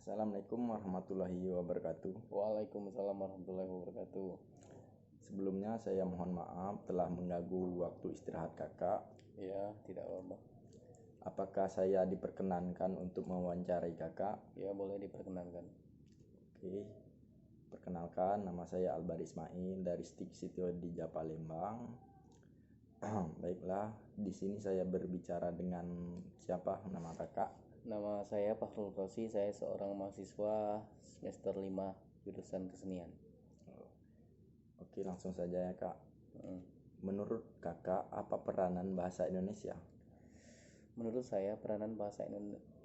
Assalamualaikum warahmatullahi wabarakatuh. Waalaikumsalam warahmatullahi wabarakatuh. Sebelumnya saya mohon maaf telah mengganggu waktu istirahat kakak. Ya, tidak apa-apa. Apakah saya diperkenankan untuk mewawancarai kakak? Ya, boleh diperkenankan. Oke. Perkenalkan, nama saya Albar Ismail dari Stik Sitio di Palembang. Baiklah, di sini saya berbicara dengan siapa nama kakak? Nama saya Fakhrul Rosi, saya seorang mahasiswa semester 5 jurusan kesenian. Oke, langsung saja ya kak. Menurut kakak, apa peranan bahasa Indonesia? Menurut saya, peranan bahasa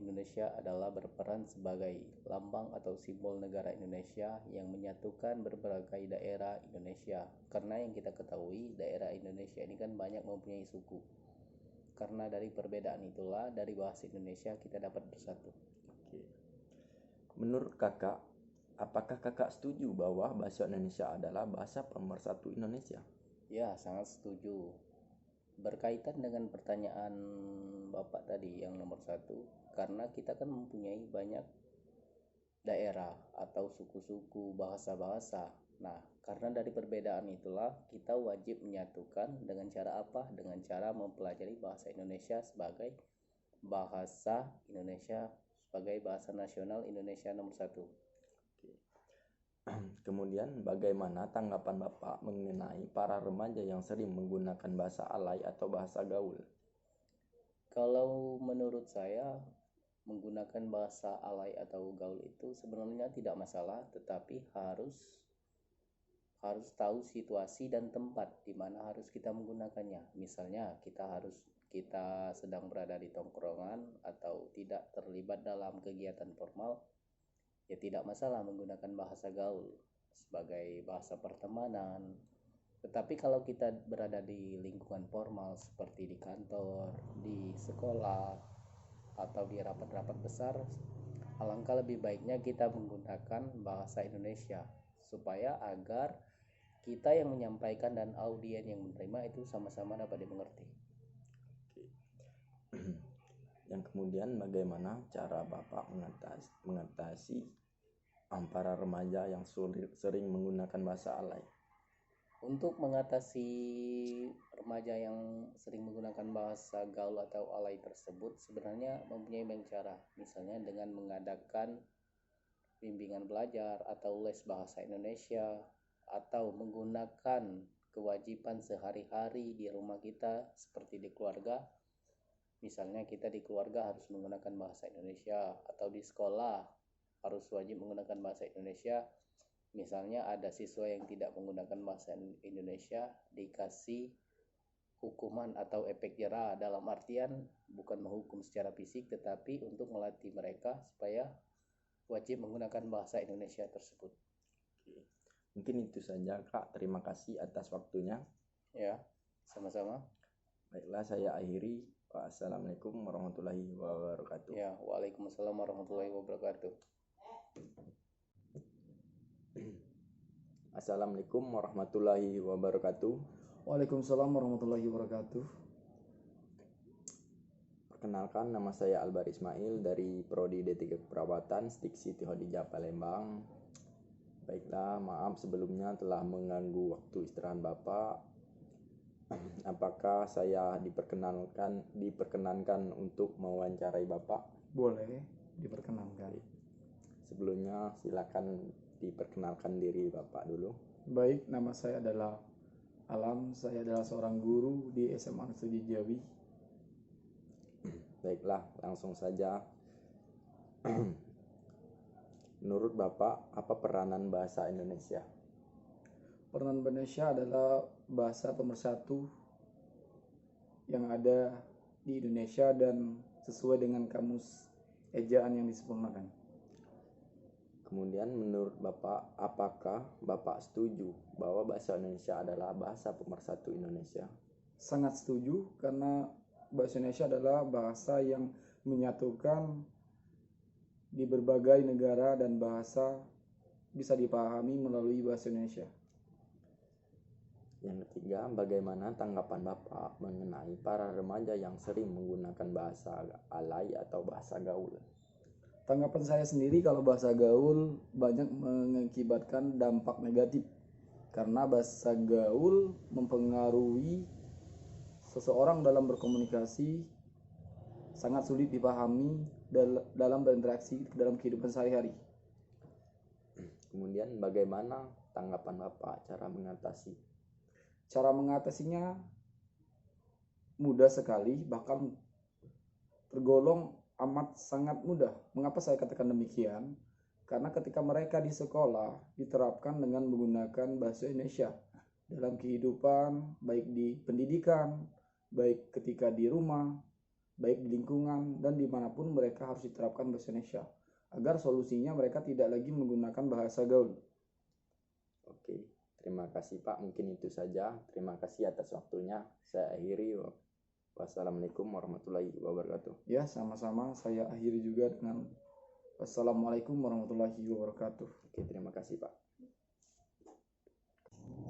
Indonesia adalah berperan sebagai lambang atau simbol negara Indonesia yang menyatukan berbagai daerah Indonesia. Karena yang kita ketahui, daerah Indonesia ini kan banyak mempunyai suku. Karena dari perbedaan itulah, dari bahasa Indonesia kita dapat bersatu. Oke. Menurut kakak, apakah kakak setuju bahwa bahasa Indonesia adalah bahasa pemersatu Indonesia? Ya, sangat setuju. Berkaitan dengan pertanyaan Bapak tadi yang nomor 1, karena kita kan mempunyai banyak daerah atau suku-suku, bahasa-bahasa. Nah, karena dari perbedaan itulah kita wajib menyatukan dengan cara apa? Dengan cara mempelajari bahasa Indonesia sebagai bahasa Indonesia, sebagai bahasa nasional Indonesia nomor 1. Kemudian bagaimana tanggapan Bapak mengenai para remaja yang sering menggunakan bahasa alay atau bahasa gaul? Kalau menurut saya, menggunakan bahasa alay atau gaul itu sebenarnya tidak masalah, tetapi harus tahu situasi dan tempat di mana harus kita menggunakannya. Misalnya kita sedang berada di tongkrongan atau tidak terlibat dalam kegiatan formal, ya tidak masalah menggunakan bahasa gaul sebagai bahasa pertemanan. Tetapi kalau kita berada di lingkungan formal seperti di kantor, di sekolah, atau di rapat-rapat besar, alangkah lebih baiknya kita menggunakan bahasa Indonesia supaya agar kita yang menyampaikan dan audien yang menerima itu sama-sama dapat dimengerti. Yang kemudian bagaimana cara Bapak mengatasi para remaja yang sering menggunakan bahasa alay? Untuk mengatasi remaja yang sering menggunakan bahasa gaul atau alay tersebut sebenarnya mempunyai banyak cara. Misalnya dengan mengadakan bimbingan belajar atau les bahasa Indonesia, atau menggunakan kewajiban sehari-hari di rumah kita seperti di keluarga. Misalnya kita di keluarga harus menggunakan bahasa Indonesia, atau di sekolah harus wajib menggunakan bahasa Indonesia. Misalnya ada siswa yang tidak menggunakan bahasa Indonesia, dikasih hukuman atau efek jera, dalam artian bukan menghukum secara fisik tetapi untuk melatih mereka supaya wajib menggunakan bahasa Indonesia tersebut. Mungkin itu saja Kak, terima kasih atas waktunya. Ya, sama-sama. Baiklah, saya akhiri. Wassalamualaikum warahmatullahi wabarakatuh. Ya, waalaikumsalam warahmatullahi wabarakatuh. Assalamualaikum warahmatullahi wabarakatuh. Waalaikumsalam warahmatullahi wabarakatuh. Perkenalkan, nama saya Albar Ismail dari Prodi D3 Keperawatan Stik Sitio di Palembang. Baiklah, maaf sebelumnya telah mengganggu waktu istirahat Bapak. Apakah saya diperkenankan untuk mewawancarai Bapak? Boleh diperkenankan. Sebelumnya silakan diperkenalkan diri Bapak dulu. Baik, nama saya adalah Alam. Saya adalah seorang guru di SMA Negeri Jawi. Baiklah, langsung saja. Menurut Bapak, apa peranan bahasa Indonesia? Peranan Indonesia adalah bahasa pemersatu yang ada di Indonesia dan sesuai dengan kamus ejaan yang disempurnakan. Kemudian menurut Bapak, apakah Bapak setuju bahwa bahasa Indonesia adalah bahasa pemersatu Indonesia? Sangat setuju, karena bahasa Indonesia adalah bahasa yang menyatukan di berbagai negara dan bahasa bisa dipahami melalui bahasa Indonesia. Yang ketiga, bagaimana tanggapan Bapak mengenai para remaja yang sering menggunakan bahasa alay atau bahasa gaul? Tanggapan saya sendiri kalau bahasa gaul banyak mengakibatkan dampak negatif karena bahasa gaul mempengaruhi seseorang dalam berkomunikasi, sangat sulit dipahami dalam berinteraksi dalam kehidupan sehari-hari. Kemudian bagaimana tanggapan Bapak cara mengatasi? Cara mengatasinya mudah sekali, bahkan tergolong amat sangat mudah. Mengapa saya katakan demikian? Karena ketika mereka di sekolah diterapkan dengan menggunakan bahasa Indonesia dalam kehidupan, baik di pendidikan, baik ketika di rumah, baik di lingkungan, dan dimanapun mereka harus diterapkan bahasa Indonesia agar solusinya mereka tidak lagi menggunakan bahasa gaul. Oke, terima kasih Pak, mungkin itu saja. Terima kasih atas waktunya. Saya akhiri. Wassalamualaikum warahmatullahi wabarakatuh. Ya, sama-sama. Saya akhiri juga dengan wassalamualaikum warahmatullahi wabarakatuh. Oke, terima kasih Pak.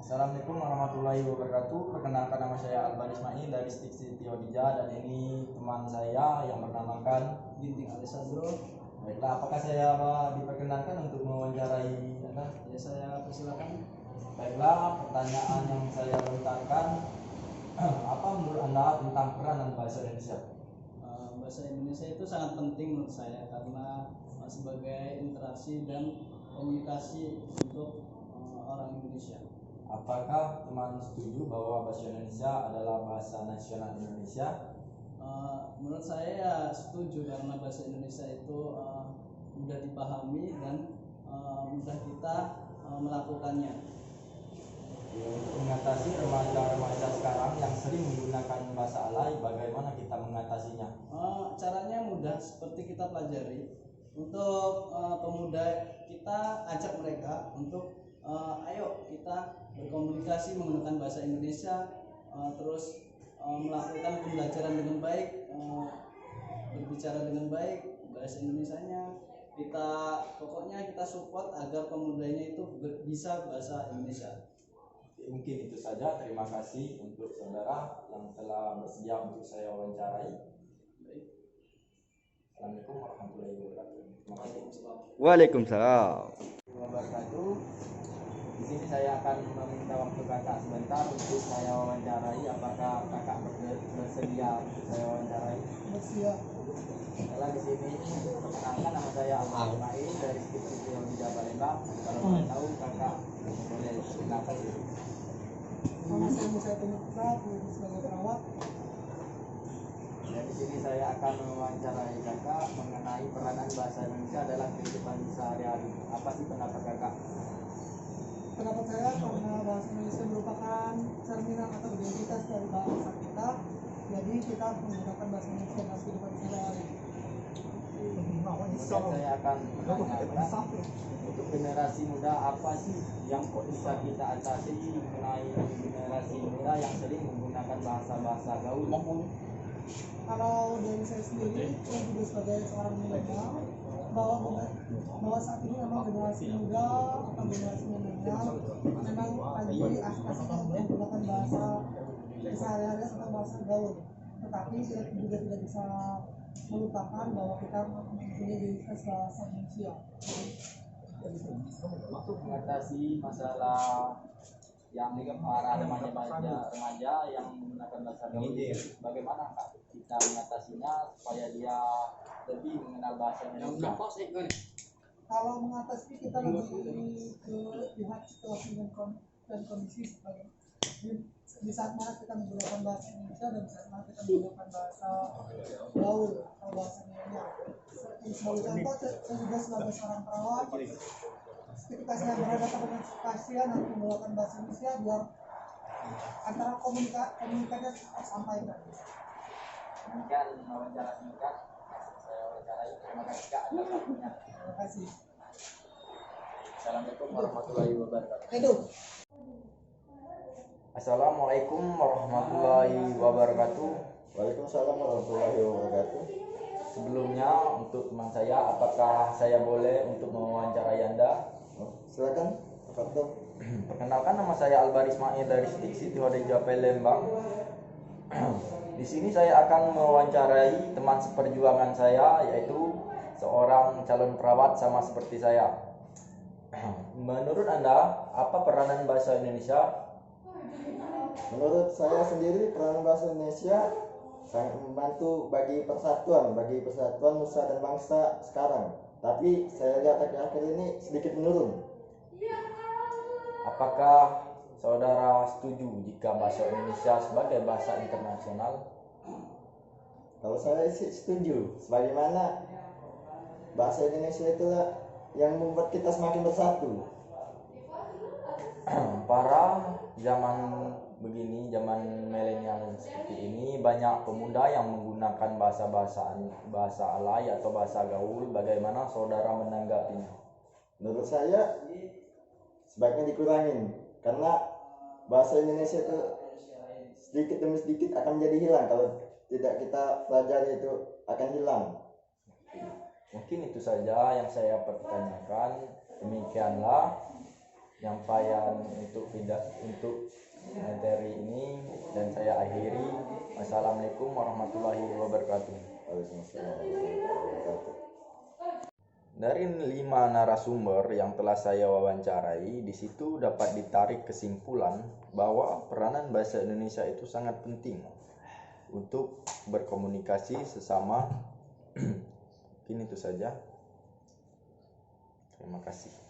Assalamualaikum warahmatullahi wabarakatuh. Perkenalkan, nama saya Albar Ismail dari Stiksi Tiodija, dan ini teman saya yang bernamakan Ginting Alessandro. Baiklah, apakah saya diperkenankan untuk mewawancarai Anda? Ya, saya persilakan. Baiklah, pertanyaan yang saya lontarkan, apa menurut Anda tentang peranan bahasa Indonesia? Bahasa Indonesia itu sangat penting menurut saya karena sebagai interaksi dan komunikasi untuk orang Indonesia. Apakah teman setuju bahwa bahasa Indonesia adalah bahasa nasional Indonesia? Menurut saya ya setuju karena bahasa Indonesia itu mudah dipahami dan mudah kita melakukannya. Untuk mengatasi remaja-remaja sekarang yang sering menggunakan bahasa alay, bagaimana kita mengatasinya? Caranya mudah, seperti kita pelajari. Untuk pemuda, kita ajak mereka untuk ayo kita berkomunikasi menggunakan bahasa Indonesia, terus melakukan pembelajaran dengan baik, berbicara dengan baik bahasa Indonesianya. Pokoknya kita support agar pemudanya itu bisa bahasa Indonesia. Mungkin itu saja. Terima kasih untuk saudara yang telah bersedia untuk saya wawancarai. Assalamualaikum warahmatullahi wabarakatuh. Terima kasih. Waalaikumsalam. Wabarakatuh. Di sini saya akan meminta waktu kakak sebentar untuk saya wawancarai. Apakah kakak bersedia untuk saya wawancarai? Bersiap. Setelah di sini perkenalkan, nama saya Albar Ismail dari Stiksi Tiodija Palembang. Kalau boleh tahu kakak boleh perkenalkan diri. Nama saya Tony Putra, sebagai perawat. Dan di sini saya akan mewawancarai kakak mengenai peranan bahasa Indonesia dalam kehidupan sehari-hari. Apa sih pendapat kakak? Pendapat saya karena bahasa Indonesia merupakan cerminan atau identitas dari bangsa kita, jadi kita harus menggunakan bahasa Indonesia dalam kehidupan sehari-hari. Kemudian saya akan menanyakan untuk generasi muda, apa sih yang bisa kita atasi mengenai generasi muda yang sering menggunakan bahasa-bahasa gaul? Kalau dari saya sendiri, saya juga sebagai seorang milenial, bahwa saat ini memang generasi muda atau generasi milenial memang lagi asik-asik untuk menggunakan bahasa sehari-hari atau bahasa gaul. Tetapi kita juga tidak bisa melupakan bahwa kita mempunyai identitas bahasa Indonesia. Untuk mengatasi masalah yang para remaja yang menggunakan bahasa gaul, bagaimana Kak kita mengatasinya supaya dia lebih mengenal bahasa Indonesia? Kalau mengatasi, kita lebih ke lihat situasi dan kondisi sebagai di saat mana kita menggunakan bahasa Indonesia dan di saat mana kita menggunakan bahasa gaul atau bahasa milenial. Sebagai contoh, saya juga sebagai seorang perawat, ketika saya berhadapan dengan pasien harus menggunakan bahasa Indonesia biar antara komunikasinya tersampaikan. Demikian wawancara singkat saya wawancarai. Terima kasih Kak atas waktunya. Terima kasih. Assalamualaikum warahmatullahi wabarakatuh. Hidup. Assalamualaikum warahmatullahi wabarakatuh. Waalaikumsalam warahmatullahi wabarakatuh. Sebelumnya untuk teman saya, apakah saya boleh untuk mewawancarai Anda? Silakan, Pak Dok. Perkenalkan, nama saya Albar Ismail dari Stiksi Tiodija Palembang. Di sini saya akan mewawancarai teman seperjuangan saya, yaitu seorang calon perawat sama seperti saya. Menurut Anda, apa peranan bahasa Indonesia? Menurut saya sendiri peranan bahasa Indonesia sangat membantu bagi persatuan nusa dan bangsa sekarang. Tapi saya lihat akhir-akhir ini sedikit menurun. Apakah saudara setuju jika bahasa Indonesia sebagai bahasa internasional? Kalau saya sih setuju, sebagaimana bahasa Indonesia itulah yang membuat kita semakin bersatu. Para zaman begini, zaman milenial seperti ini, banyak pemuda yang menggunakan bahasa alay atau bahasa gaul. Bagaimana saudara menanggapinya? Menurut saya sebaiknya dikurangin, karena bahasa Indonesia itu sedikit demi sedikit akan menjadi hilang. Kalau tidak kita pelajari itu akan hilang. Mungkin itu saja yang saya pertanyakan. Demikianlah penyampaian untuk materi ini, dan saya akhiri. Wassalamualaikum warahmatullahi wabarakatuh. Waalaikumsalam warahmatullahi wabarakatuh. Dari 5 narasumber yang telah saya wawancarai, di situ dapat ditarik kesimpulan bahwa peranan bahasa Indonesia itu sangat penting untuk berkomunikasi sesama. Mungkin itu saja. Terima kasih.